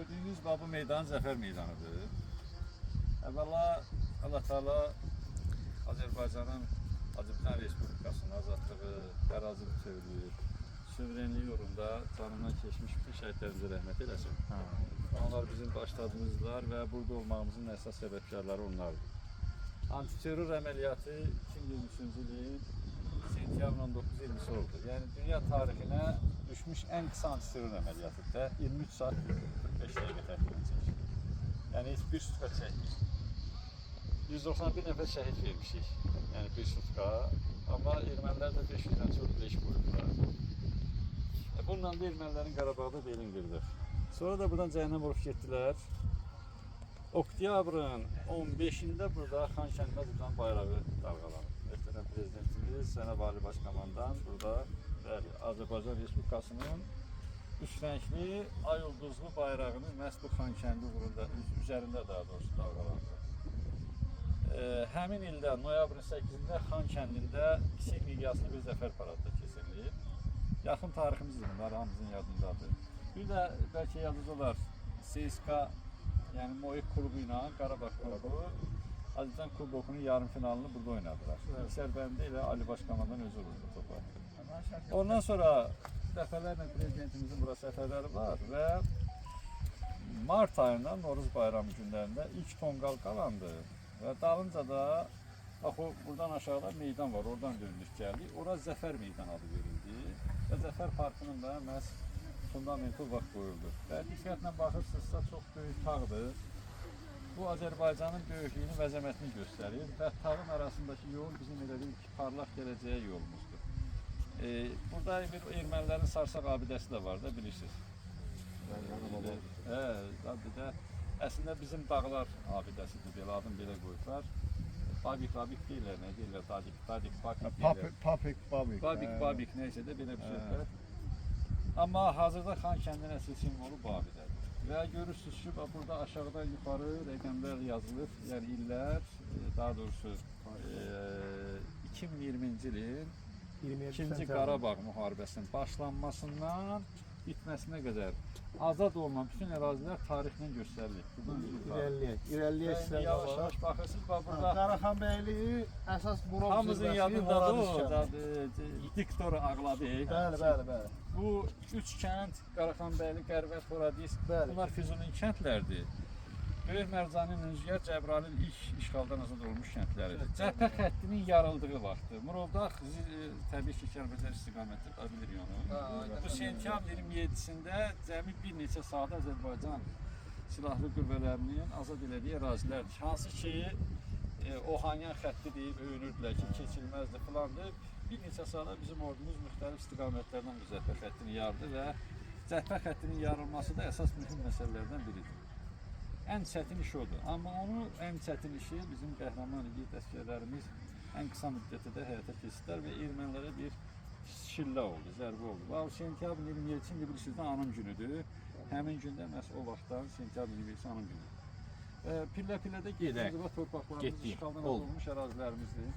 gördüyünüz bu meydan Zəfər meydanıdır. Əvvəla Allah Teala Azərbaycanın Respublikasının azadlığı, ərazi bütövlüyü, suverenliyi uğrunda canından keçmiş bütün şəhidlərimizə rəhmət eləsin. Onlar bizim başladığımızlar və burada olmağımızın əsas səbəbkarları onlardır. Antiterror əməliyyatı 2023-cü ilin sentyabrın 19-20'si oldu. Yəni dünya tarixinə düşmüş ən qısa antiterror əməliyyatıdır. 23 saat 45 dəqiqə təxminən çəkir. Yəni heç bir sutka çəkmir. 191 nəfər şəhid vermişik. Yəni bir sutka. Amma ermənilər də 500-dən çox leş qoyublar. Bununla da ermənilərin Qarabağda belin qırdı. Sonra da buradan cəhənnəm olub getdilər. Oktyabrın 15'ində burada Xankəndidə tutan bayrağı dalğalanır. Möhtərəm prezidentimiz, Sənə Vali Başkomandan burada Azərbaycan Respublikasının üç rəngli ay ulduzlu bayrağını məhz bu Xankəndi üzərində daha doğrusu dalğalandı. Həmin ildə noyabrın 8-də Xankəndində kiçik miqyaslı bir zəfər paradı keçirilir. Yaxın tariximizdir bunlar, hamımızın yadındadır. Bir də bəlkə yadınız olar, CSKA, yəni Moik klubu ilə Qarabağ klubu Azərbaycan Kubokunun yarım finalını burada oynadılar. Sərbəndə ilə Ali Başkomandan özü vurdu topa. Ondan sonra dəfələrlə prezidentimizin bura səfərləri var və mart ayında Noruz bayramı günlərində ilk tonqal qalandı və dalınca da bax o buradan aşağıda meydan var, oradan döndük gəldik. Ora Zəfər meydan adı verildi və Zəfər parkının da məhz fundamenti vaxt qoyuldu. Və diqqətlə baxırsınızsa çox böyük tağdır. Bu Azərbaycanın böyüklüyünü və əzəmətini göstərir və tağın arasındakı yol bizim elə bir parlaq gələcəyə yolumuzdur. Burada bir ermənilərin Sarsaq abidəsi də var da, bilirsiniz. Əslində bizim dağlar abidəsidir, belə adım belə qoyublar. Babik deyirlər, nə deyirlər, Babik neysə də belə bir şeylər. Amma hazırda Xankəndinin əsl simvolu bu abidədir. Və görürsünüz ki, burada aşağıdan yuxarı rəqəmlər yazılır, yəni illər, daha doğrusu 2020-ci ilin 2-ci Qarabağ müharibəsinin başlanmasından bitməsinə qədər azad olunan bütün ərazilər tarixlə göstərilir. İrəliyək sizlər yavaş-yavaş baxırsınız, burada Qaraxanbəyli əsas Murad hamımızın yadındadır o, diktoru ağladı. Bəli. Bu üç kənd, Qaraxanbəyli, Qərvət, Horadisk, bunlar Füzulinin kəndlərdir. Böyük Mərcanın, Ünzgər, Cəbrayılın ilk işğaldan azad olmuş kəndləridir. Cəbhə xəttinin yarıldığı vaxtı. Murovdağ təbii ki, Kəlbəcər istiqamətdir, bilir onu. Bu sentyabr 27-sində cəmi bir neçə saat Azərbaycan silahlı qüvvələrinin azad elədiyi ərazilərdir. Hansı ki, Ohanyan xətti deyib öyünürdülər ki, keçilməzdir filandır. Bir neçə saata bizim ordumuz müxtəlif istiqamətlərdən bu cəbhə xəttini yardı və cəbhə xəttinin yarılması da əsas mühüm məsələlərdən biridir. Ən çətin iş odur. Amma onu ən çətin işi bizim qəhrəman igid əsgərlərimiz ən qısa müddətdə həyata keçirdilər və ermənilərə bir şillə oldu, zərbə oldu. Bu sentyabrın 27-ci bilirsiniz də anım günüdür. Həmin gündə məhz o vaxtdan sentyabrın 27-ci anım günüdür. Pillə-pillədə gedək. Torpaqlarımız işğaldan olmuş ərazilərimizdir.